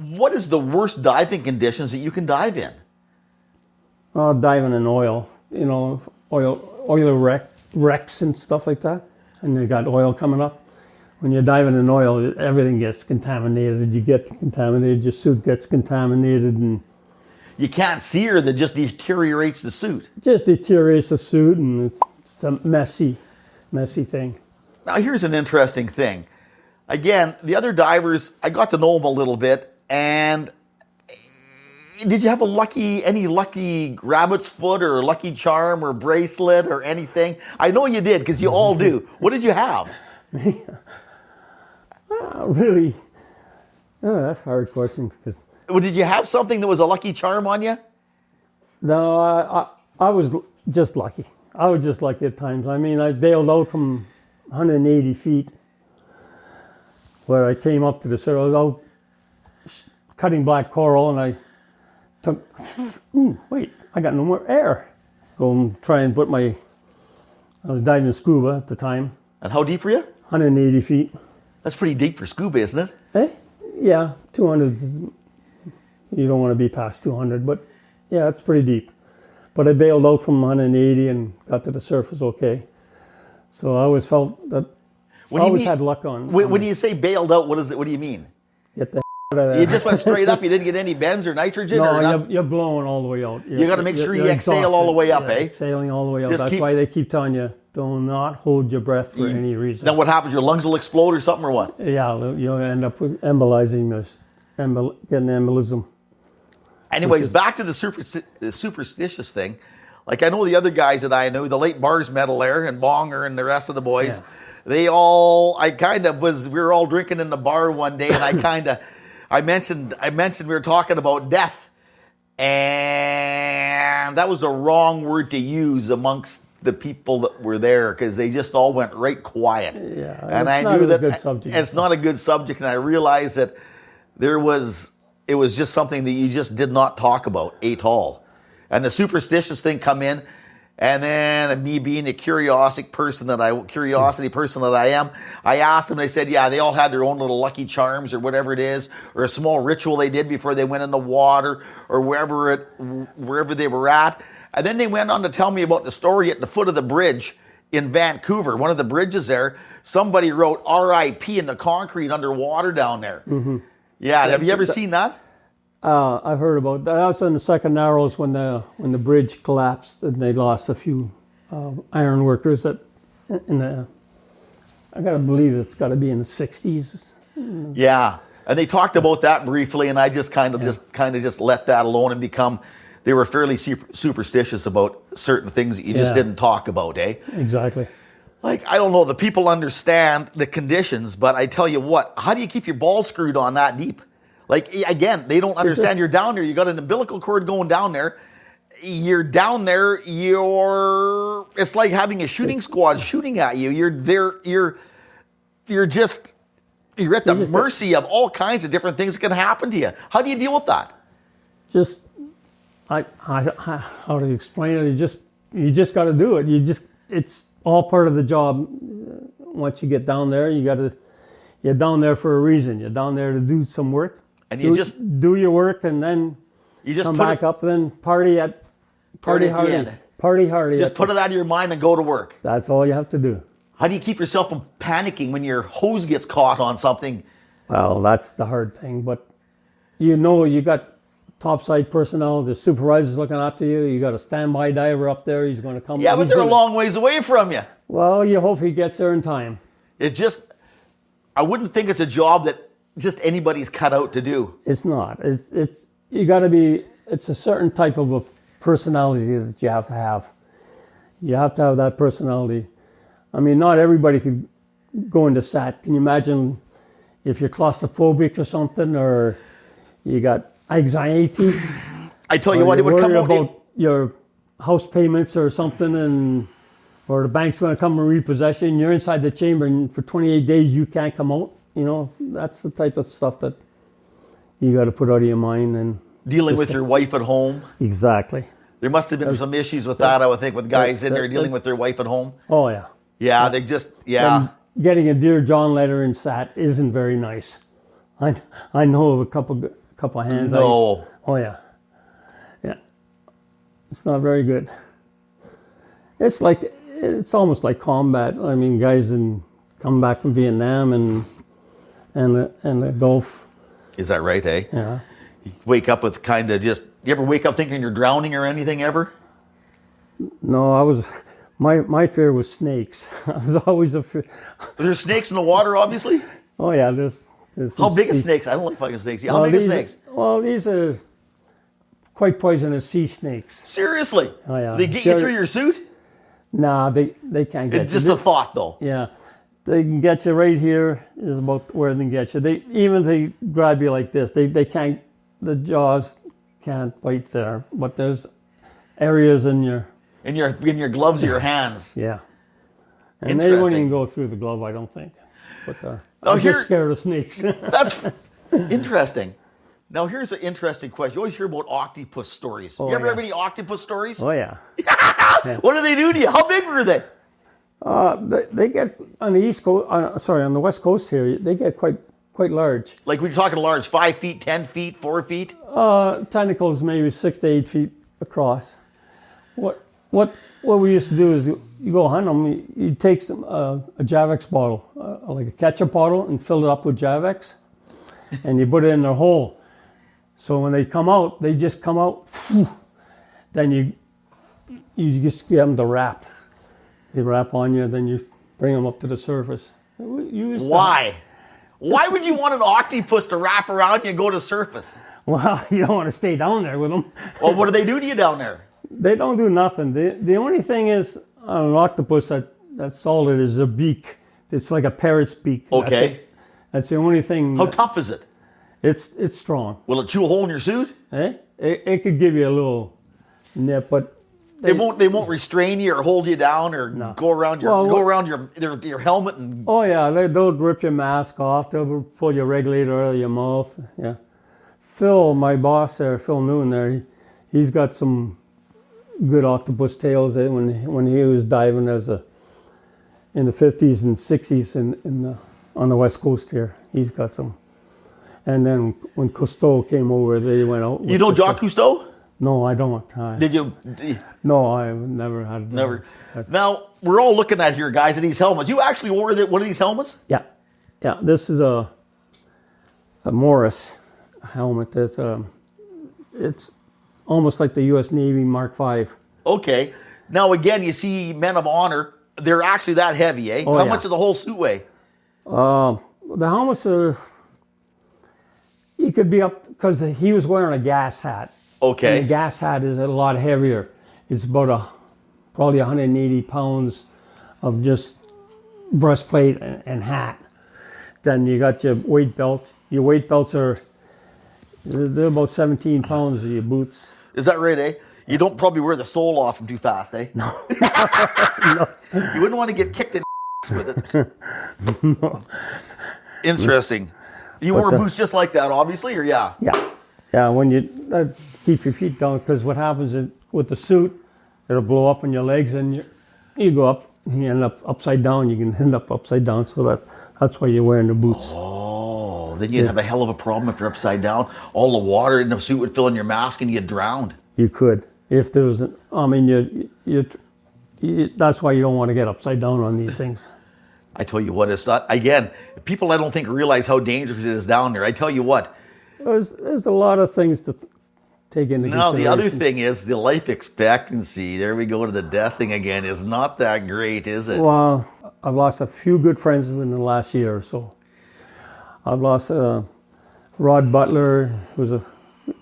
What is the worst diving conditions that you can dive in? Diving in oil, oil wrecks and stuff like that. And you got oil coming up. When you're diving in oil, everything gets contaminated. You get contaminated, your suit gets contaminated, and You can't see her, that just deteriorates the suit. just deteriorates the suit, and it's a messy thing. Now, here's an interesting thing. Again, the other divers, I got to know them a little bit, and did you have any lucky rabbit's foot or lucky charm or bracelet or anything? I know you did, because you all do. What did you have? Really? Oh, that's a hard question. Because Did you have something that was a lucky charm on you? no, I was just lucky. I was just lucky at times. I mean, I bailed out from 180 feet where I came up to the surface. I was out cutting black coral, and I took, wait, I got no more air. Go and try and I was diving scuba at the time. And how deep were you? 180 feet. That's pretty deep for scuba, isn't it? Yeah, 200. You don't want to be past 200, but yeah, it's pretty deep. But I bailed out from 180 and got to the surface okay. So I always felt that I always had luck on. When you say bailed out, what do you mean? Get the out of there. You just went straight up. You didn't get any bends or nitrogen? No, you're blowing all the way out. You got to make sure you exhale all the way up, eh? Exhaling all the way out. That's why they keep telling you, do not hold your breath for any reason. Then what happens? Your lungs will explode or something, or what? Yeah, you'll end up with getting embolism. Anyways, back to the superstitious thing. Like, I know the other guys that I know, the late Bars Medaler and Bonger and the rest of the boys, we were all drinking in the bar one day, and I mentioned we were talking about death, and that was the wrong word to use amongst the people that were there, because they just all went right quiet. Yeah, and I knew that it's not a good subject, and I realized that it was just something that you just did not talk about at all. And the superstitious thing come in, and then me being a curiosity person that I am, I asked them. They said, yeah, they all had their own little lucky charms or whatever it is, or a small ritual they did before they went in the water or wherever they were at. And then they went on to tell me about the story at the foot of the bridge in Vancouver. One of the bridges there, somebody wrote R.I.P. in the concrete underwater down there. Mm-hmm. Yeah, have you ever seen that? I've heard about that. I was in the Second Narrows when the bridge collapsed, and they lost a few iron workers. I gotta believe it's got to be in the 60s. Yeah, and they talked about that briefly, and I just kind of let that alone and they were fairly superstitious about certain things that you just didn't talk about, eh? Exactly. Like, I don't know, the people understand the conditions, but I tell you what, how do you keep your balls screwed on that deep? Like, again, they don't understand you're down there. You got an umbilical cord going down there. You're down there. It's like having a shooting squad shooting at you. You're there. You're at the mercy of all kinds of different things that can happen to you. How do you deal with that? How do you explain it? You just got to do it. It's all part of the job. Once you get down there, you're down there for a reason. You're down there to do some work. And you just do your work, and then you just come back up, and then party hardy. Party hardy. Just put it out of your mind and go to work. That's all you have to do. How do you keep yourself from panicking when your hose gets caught on something? Well, that's the hard thing, but you got topside personnel, the supervisor's looking after you. You got a standby diver up there. He's going to come. Yeah, but they're a long ways away from you. Well, you hope he gets there in time. I wouldn't think it's a job that just anybody's cut out to do. It's not. It's a certain type of a personality that you have to have. You have to have that personality. I mean, not everybody could go into SAT. Can you imagine if you're claustrophobic or something, or you got anxiety? I tell you what, it would come out about your house payments or something, or the bank's going to come and repossess you, and you're inside the chamber, and for 28 days you can't come out. That's the type of stuff that you got to put out of your mind. And dealing with your wife at home. Exactly. There must have been some issues with that, I would think, with guys in there dealing with their wife at home. Oh, yeah. Yeah, they just, yeah. Getting a Dear John letter in SAT isn't very nice. I know of a couple couple of hands. No. Oh yeah, yeah. It's not very good. It's almost like combat. I mean, guys come back from Vietnam and the Gulf. Is that right, eh? Yeah. You wake up with kind of just, you ever wake up thinking you're drowning or anything ever? No, my fear was snakes. I was always afraid. There's snakes in the water, obviously? Oh yeah, there's How big are snakes? I don't like fucking snakes. How big are snakes? Well, these are quite poisonous sea snakes. Seriously? Oh yeah. They get you through your suit? Nah, they can't get you. It's just a thought, though. Yeah. They can get you right here is about where they can get you. They grab you like this. They can't, the jaws can't bite there, but there's areas in your gloves or your hands. Yeah. And they wouldn't even go through the glove, I don't think. But I'm just scared of snakes. That's interesting. Now here's an interesting question. You always hear about octopus stories. You ever have any octopus stories? Oh yeah. What do they do to you? How big were they? They get on the east coast. On the west coast here, they get quite large. Like we're talking large, 5 feet, 10 feet, 4 feet. Tentacles maybe 6 to 8 feet across. What we used to do is you go hunt them. You take a Javex bottle, like a ketchup bottle, and fill it up with Javex, and you put it in their hole. So when they come out, they just come out. Then you just get them to wrap. They wrap on you, then you bring them up to the surface. Why? Why would you want an octopus to wrap around you and go to surface? Well, you don't want to stay down there with them. Well, what do they do to you down there? They don't do nothing. The only thing is on an octopus that's solid is a beak. It's like a parrot's beak. Okay. That's the only thing. How tough is it? It's strong. Will it chew a hole in your suit? Eh? It could give you a little nip, but they won't restrain you or hold you down or go around your helmet and. Oh yeah, they'll rip your mask off. They'll pull your regulator out of your mouth. Yeah. Phil, my boss there, Phil Newton there, he's got some good octopus tails when he was diving in the 50s and 60s on the west coast here. He's got some. And then when Cousteau came over, they went out. You know Jacques Cousteau? No, I don't. Did you? No, I've never had. Never. Now, we're all looking at here, guys, at these helmets. You actually wore one of these helmets? Yeah. Yeah, this is a Morris helmet. It's almost like the U.S. Navy Mark V. Okay. Now, again, you see men of honor. They're actually that heavy, eh? How much does the whole suit weigh? The helmets are... He could be up... Because he was wearing a gas hat. Okay. And the gas hat is a lot heavier. It's about probably 180 pounds of just breastplate and hat. Then you got your weight belt. Your weight belts they're about 17 pounds of your boots. Is that right, eh? You don't probably wear the sole off them too fast, eh? No. No. You wouldn't want to get kicked in the with it. No. Interesting. You wore boots just like that, obviously, or yeah? Yeah. Yeah, when you keep your feet down, because what happens is with the suit, it'll blow up on your legs and you go up, you end up upside down. You can end up upside down, so that's why you're wearing the boots. Oh, then you'd have a hell of a problem if you're upside down. All the water in the suit would fill in your mask and you'd drown. You could. If there was, that's why you don't want to get upside down on these things. I tell you what, it's not, again, people I don't think realize how dangerous it is down there. I tell you what. There's a lot of things to take into consideration. No, the other thing is the life expectancy. There we go to the death thing again. Is not that great, is it? Well, I've lost a few good friends in the last year or so. I've lost Rod Butler, who's a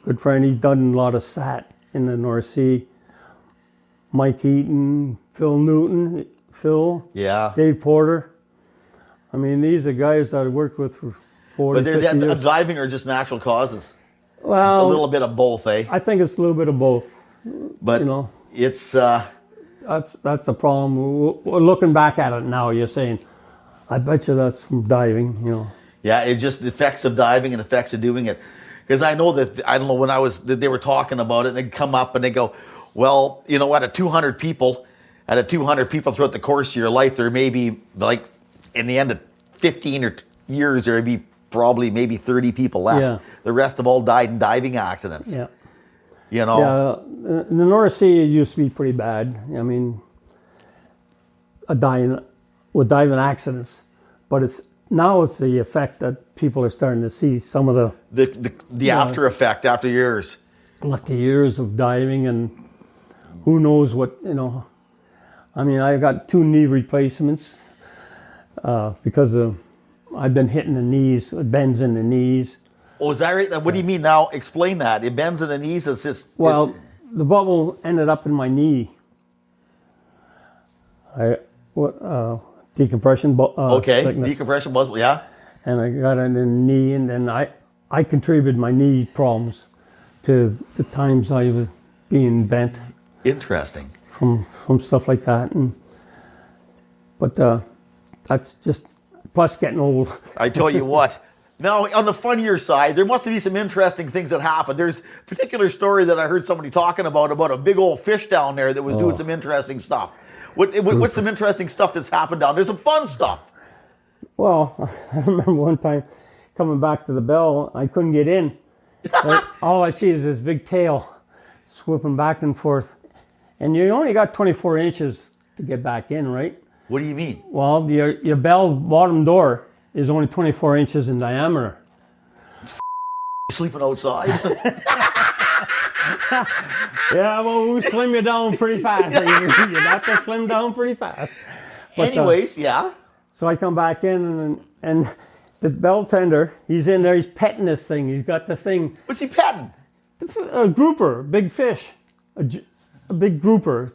good friend. He's done a lot of SAT in the North Sea. Mike Eaton, Phil Newton, yeah, Dave Porter. I mean, these are guys that I worked with for 40, But they're 50 years. diving or just natural causes? Well, a little bit of both, eh? I think it's a little bit of both. But it's that's the problem. We're looking back at it now, you're saying, I bet you that's from diving, Yeah, it just the effects of diving and the effects of doing it. Because I know that, I don't know, when they were talking about it, and they'd come up and they go, well, out of 200 people throughout the course of your life, there may be, like, in the end of 15 years, there would be probably maybe 30 people left. Yeah. The rest have all died in diving accidents. Yeah. You know? Yeah, in the North Sea, it used to be pretty bad. I mean, with diving accidents. But now it's the effect that people are starting to see, some of the after effect after years. After years of diving, and who knows what, you know. I mean, I got 2 knee replacements because I've been hitting the knees, it bends in the knees. Oh, is that right? What do you mean now? Explain that. It bends in the knees. It's just... Well, the bubble ended up in my knee. Decompression sickness. Decompression was, yeah. And I got it in the knee, and then I contributed my knee problems to the times I was being bent. Interesting. From stuff like that. But that's just, plus getting old. I tell you what. Now, on the funnier side, there must be some interesting things that happen. There's a particular story that I heard somebody talking about a big old fish down there that was doing some interesting stuff. What's some interesting stuff that's happened down there? There's some fun stuff. Well, I remember one time coming back to the bell, I couldn't get in. All I see is this big tail swooping back and forth. And you only got 24 inches to get back in, right? What do you mean? Well, your bell bottom door is only 24 inches in diameter. Sleeping outside? Yeah, well, we slim you down pretty fast. You got to slim down pretty fast. But, anyways, yeah. So I come back in, and the bell tender, he's in there, he's petting this thing. He's got this thing. What's he petting? A grouper, big fish. A big grouper.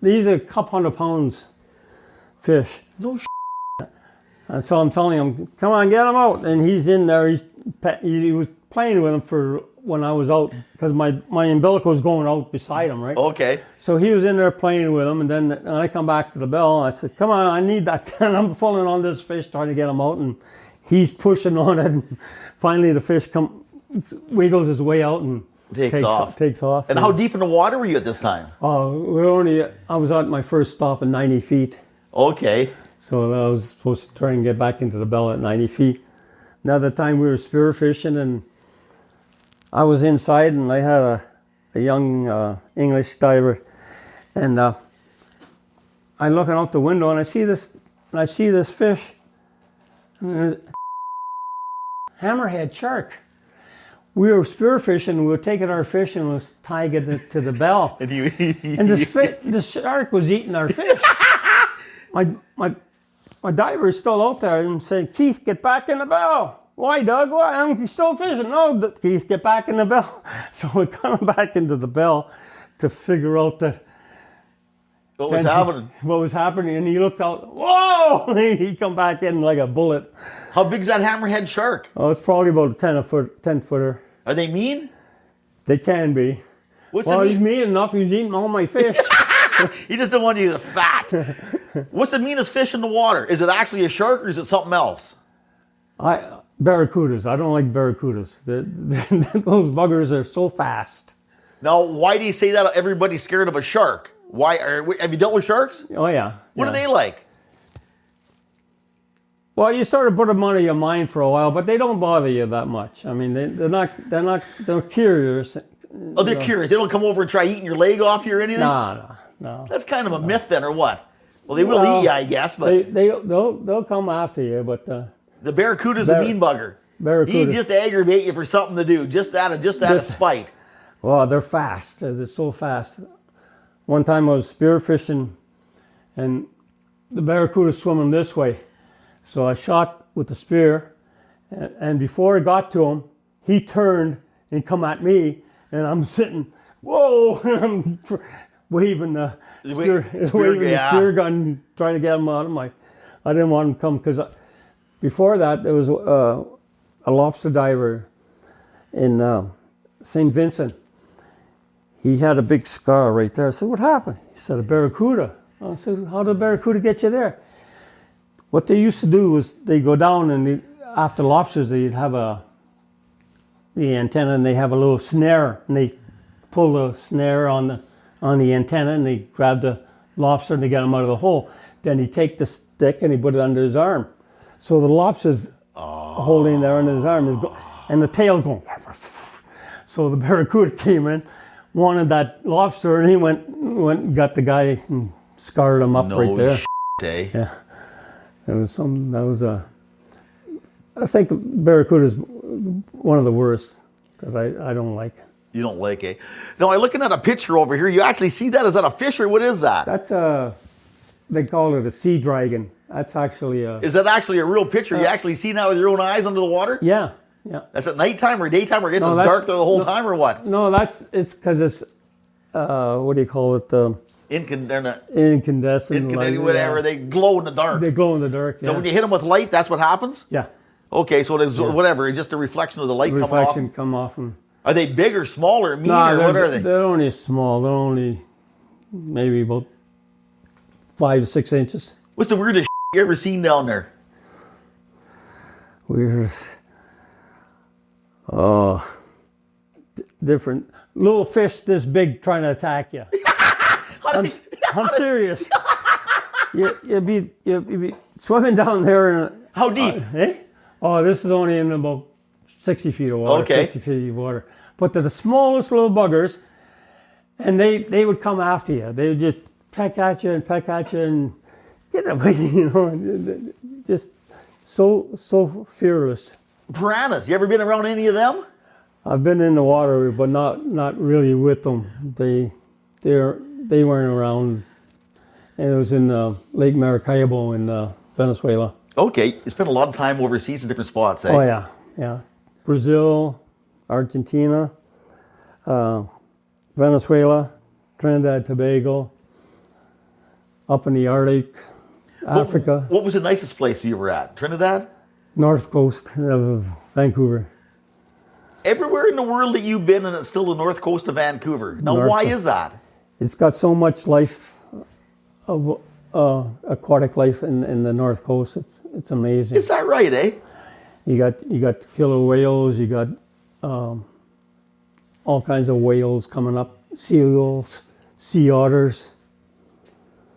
These are a couple 100 pounds fish. No And so I'm telling him, come on, get him out. And he's in there. He was playing with him for when I was out, because my umbilical was going out beside him, right? Okay. So he was in there playing with him, and then I come back to the bell, and I said, come on, I need that. And I'm pulling on this fish, trying to get him out, and he's pushing on it. And finally the fish wiggles his way out and takes off. And how deep in the water were you at this time? I was at my first stop at 90 feet. Okay. So I was supposed to try and get back into the bell at 90 feet. Another time we were spearfishing, and I was inside, and I had a young English diver, and I'm looking out the window, and I see this fish, and hammerhead shark. We were spearfishing, we were taking our fish and was tying it to the bell. And the shark was eating our fish. My diver is still out there and saying, Keith, get back in the bell. Why, Doug? Why? I'm still fishing. No, Keith, get back in the bell. So we got back into the bell to figure out what was happening. What was happening, and he looked out. Whoa! He come back in like a bullet. How big's that hammerhead shark? Oh, it's probably about a 10 footer. Are they mean? They can be. He's mean enough. He's eating all my fish. He just don't want you to fat. What's the meanest fish in the water? Is it actually a shark or is it something else? Barracudas. I don't like barracudas. Those buggers are so fast. Now, why do you say that? Everybody's scared of a shark. Why? Have you dealt with sharks? Oh yeah. What are they like? Well, you sort of put them out of your mind for a while, but they don't bother you that much. I mean, they're curious. Oh, they're curious. They don't come over and try eating your leg off you or anything? No. That's kind of a myth then, or what? Well, they will eat you, I guess, but... They'll come after you, but... The barracuda's a mean bugger. He just aggravate you for something to do, just out of spite. Well, they're fast. They're so fast. One time I was spearfishing, and the barracuda's swimming this way. So I shot with the spear, and before I got to him, he turned and come at me, and I'm sitting, whoa, and I'm waving the spear gun, trying to get him out. I didn't want him to come, because before that, there was a lobster diver in St. Vincent. He had a big scar right there. I said, what happened? He said, a barracuda. I said, how did a barracuda get you there? What they used to do was they go down, and after lobsters, they'd have the antenna, and they have a little snare, and they pull the snare on the antenna, and they grab the lobster and they get him out of the hole. Then he take the stick and he put it under his arm. So the lobsters holding there under his arm, and the tail going. So the Barracuda came in, wanted that lobster, and he went and got the guy and scarred him up right there. Eh? Yeah, I think the Barracuda is one of the worst because I don't like. You don't like it. No, I'm looking at a picture over here. You actually see that? Is that a fish or what is that? That's they call it a sea dragon. That's actually a... Is that actually a real picture? You actually see that with your own eyes under the water? Yeah, yeah. That's at nighttime or daytime, or I guess it's dark there the whole time, or what? No, it's because it's, what do you call it? Incandescent. Whatever. They glow in the dark. They glow in the dark, yeah. So when you hit them with light, that's what happens? Yeah. Okay, so it's whatever, it's just a reflection of the light coming off. Reflection come off. Are they big or small or mean or what are they? They're only small. They're only maybe about 5 to 6 inches. What's the weirdest you ever seen down there? Weirdest. Oh, different. Little fish this big trying to attack you. I'm serious. You'd be swimming down there. How deep? Oh, this is only in about 60 feet of water, okay. 50 feet of water. But they're the smallest little buggers, and they would come after you. They would just peck at you and get away, you know, just so fearless. Piranhas, you ever been around any of them? I've been in the water, but not really with them. They weren't around. And it was in Lake Maracaibo in Venezuela. Okay, you spent a lot of time overseas in different spots, eh? Oh yeah. Brazil, Argentina, Venezuela, Trinidad, Tobago, up in the Arctic, Africa. What was the nicest place you were at? Trinidad? North coast of Vancouver. Everywhere in the world that you've been, and it's still the north coast of Vancouver. Now, why is that? It's got so much life, aquatic life in the north coast. It's amazing. Is that right, eh? You got killer whales. You got all kinds of whales coming up. Seals, sea otters.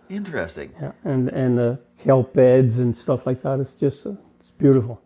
Interesting. Yeah, and the kelp beds and stuff like that. It's beautiful.